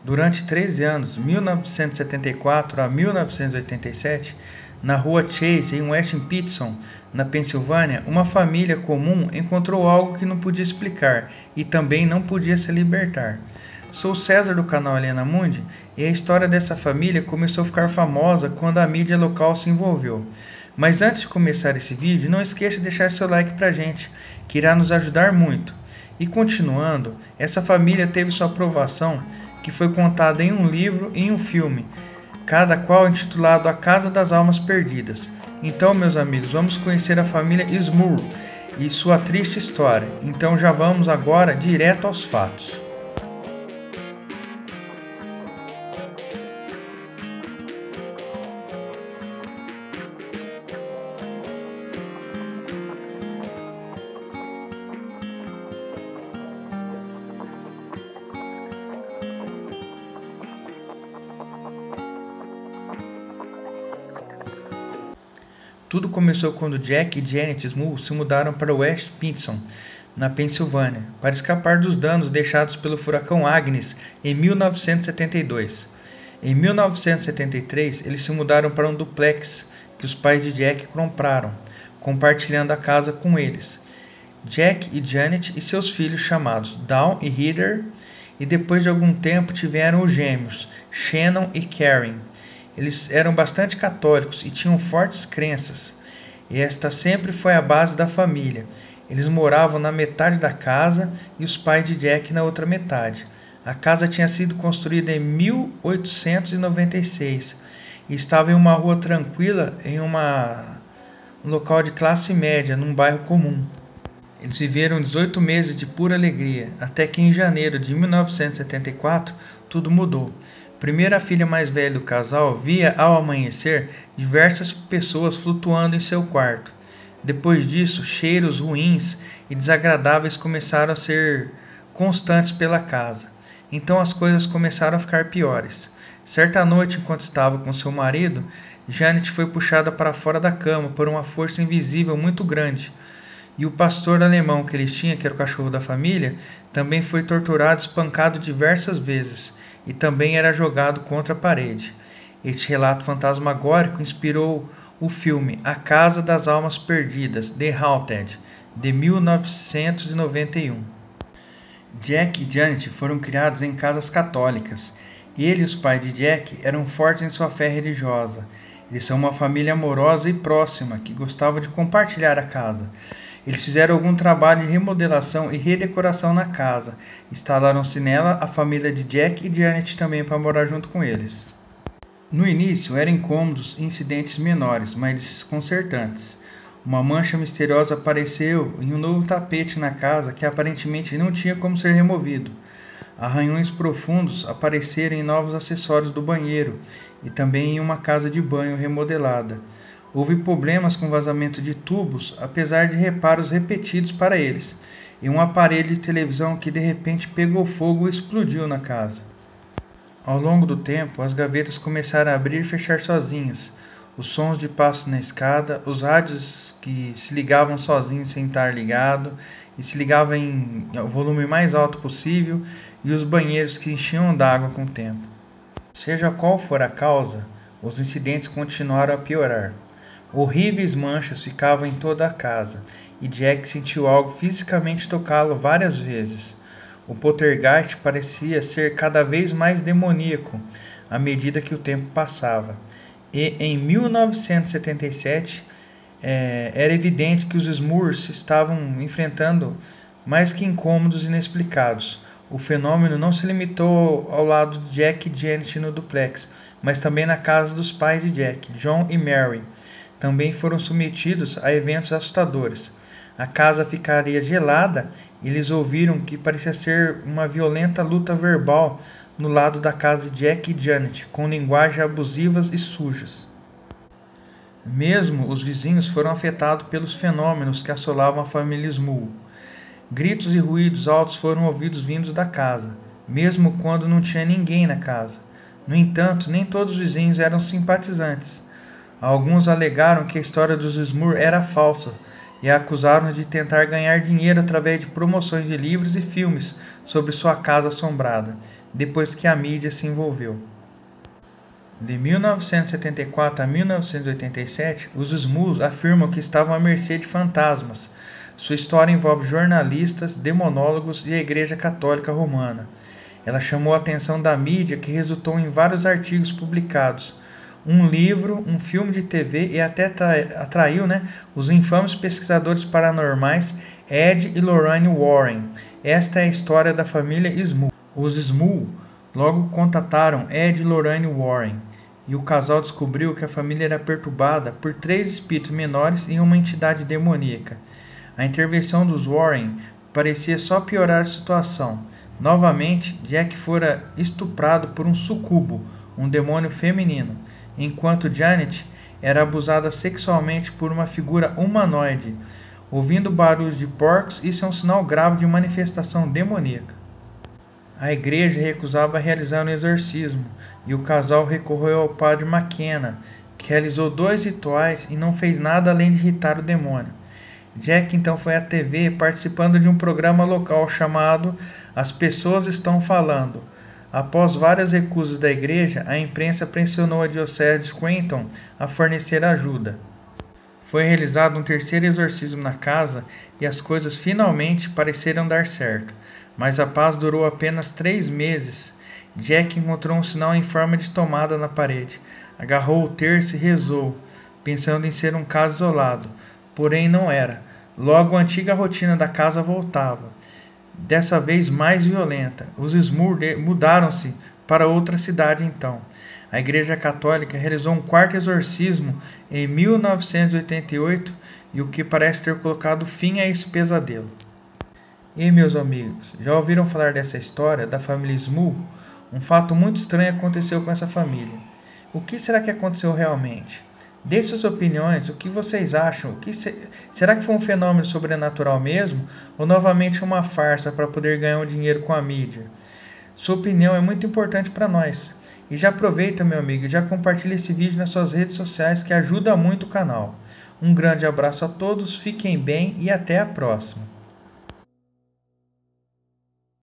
Durante 13 anos, 1974 a 1987, na rua Chase, em West Pittston, na Pensilvânia, uma família comum encontrou algo que não podia explicar e também não podia se libertar. Sou César do canal Helena Mundi e a história dessa família começou a ficar famosa quando a mídia local se envolveu. Mas antes de começar esse vídeo, não esqueça de deixar seu like pra gente, que irá nos ajudar muito. E continuando, essa família teve sua aprovação, que foi contada em um livro e em um filme, cada qual intitulado A Casa das Almas Perdidas. Então, meus amigos, vamos conhecer a família Smurl e sua triste história. Então já vamos agora direto aos fatos. Tudo começou quando Jack e Janet Smurl se mudaram para West Pittston, na Pensilvânia, para escapar dos danos deixados pelo furacão Agnes em 1972. Em 1973, eles se mudaram para um duplex que os pais de Jack compraram, compartilhando a casa com eles, Jack e Janet e seus filhos chamados Dawn e Heather, e depois de algum tempo tiveram os gêmeos, Shannon e Karen. Eles eram bastante católicos e tinham fortes crenças, e esta sempre foi a base da família. Eles moravam na metade da casa e os pais de Jack na outra metade. A casa tinha sido construída em 1896 e estava em uma rua tranquila, em um local de classe média, num bairro comum. Eles viveram 18 meses de pura alegria, até que em janeiro de 1974 tudo mudou. Primeiro, a filha mais velha do casal via ao amanhecer diversas pessoas flutuando em seu quarto. Depois disso, cheiros ruins e desagradáveis começaram a ser constantes pela casa. Então as coisas começaram a ficar piores. Certa noite, enquanto estava com seu marido, Janet foi puxada para fora da cama por uma força invisível muito grande. E o pastor alemão que eles tinham, que era o cachorro da família, também foi torturado e espancado diversas vezes, e também era jogado contra a parede. Este relato fantasmagórico inspirou o filme A Casa das Almas Perdidas, The Haunted, de 1991. Jack e Janet foram criados em casas católicas. Ele e os pais de Jack eram fortes em sua fé religiosa. Eles são uma família amorosa e próxima, que gostava de compartilhar a casa. Eles fizeram algum trabalho de remodelação e redecoração na casa. Instalaram-se nela a família de Jack e Janet também para morar junto com eles. No início eram incômodos e incidentes menores, mas desconcertantes. Uma mancha misteriosa apareceu em um novo tapete na casa que aparentemente não tinha como ser removido. Arranhões profundos apareceram em novos acessórios do banheiro e também em uma casa de banho remodelada. Houve problemas com vazamento de tubos, apesar de reparos repetidos para eles, e um aparelho de televisão que de repente pegou fogo e explodiu na casa. Ao longo do tempo, as gavetas começaram a abrir e fechar sozinhas, os sons de passos na escada, os rádios que se ligavam sozinhos sem estar ligado e se ligavam em volume mais alto possível, e os banheiros que enchiam d'água com o tempo. Seja qual for a causa, os incidentes continuaram a piorar. Horríveis manchas ficavam em toda a casa, e Jack sentiu algo fisicamente tocá-lo várias vezes. O poltergeist parecia ser cada vez mais demoníaco à medida que o tempo passava. E em 1977, era evidente que os Smurfs estavam enfrentando mais que incômodos inexplicados. O fenômeno não se limitou ao lado de Jack e Janet no duplex, mas também na casa dos pais de Jack, John e Mary. Também foram submetidos a eventos assustadores. A casa ficaria gelada e eles ouviram que parecia ser uma violenta luta verbal no lado da casa de Jack e Janet, com linguagens abusivas e sujas. Mesmo os vizinhos foram afetados pelos fenômenos que assolavam a família Smurl. Gritos e ruídos altos foram ouvidos vindos da casa, mesmo quando não tinha ninguém na casa. No entanto, nem todos os vizinhos eram simpatizantes. Alguns alegaram que a história dos Smurl era falsa e a acusaram de tentar ganhar dinheiro através de promoções de livros e filmes sobre sua casa assombrada. depois que a mídia se envolveu. De 1974 a 1987, os Smurfs afirmam que estavam à mercê de fantasmas. Sua história envolve jornalistas, demonólogos e a Igreja Católica Romana. Ela chamou a atenção da mídia, que resultou em vários artigos publicados, um livro, um filme de TV e até atraiu os infames pesquisadores paranormais Ed e Lorraine Warren. Esta é a história da família Smurf. Os Smurf logo contataram Ed e Lorraine Warren, e o casal descobriu que a família era perturbada por 3 espíritos menores e uma entidade demoníaca. A intervenção dos Warren parecia só piorar a situação. Novamente, Jack fora estuprado por um sucubo, um demônio feminino, enquanto Janet era abusada sexualmente por uma figura humanoide. Ouvindo barulhos de porcos, isso é um sinal grave de manifestação demoníaca. A igreja recusava realizar um exorcismo, e o casal recorreu ao padre McKenna, que realizou 2 rituais e não fez nada além de irritar o demônio. Jack então foi à TV participando de um programa local chamado As Pessoas Estão Falando. Após várias recusas da igreja, a imprensa pressionou a diocese de Scranton a fornecer ajuda. Foi realizado um 3º exorcismo na casa e as coisas finalmente pareceram dar certo, mas a paz durou apenas 3 meses. Jack encontrou um sinal em forma de tomada na parede, agarrou o terço e rezou, pensando em ser um caso isolado, porém não era. Logo a antiga rotina da casa voltava, dessa vez mais violenta. Os Smurfs mudaram-se para outra cidade então. A Igreja Católica realizou um 4º exorcismo em 1988 e o que parece ter colocado fim a esse pesadelo. E meus amigos, já ouviram falar dessa história da família Smurf? Um fato muito estranho aconteceu com essa família. O que será que aconteceu realmente? Deixe suas opiniões, o que vocês acham? Será que foi um fenômeno sobrenatural mesmo? Ou novamente uma farsa para poder ganhar um dinheiro com a mídia? Sua opinião é muito importante para nós. E já aproveita, meu amigo, e já compartilha esse vídeo nas suas redes sociais, que ajuda muito o canal. Um grande abraço a todos, fiquem bem e até a próxima.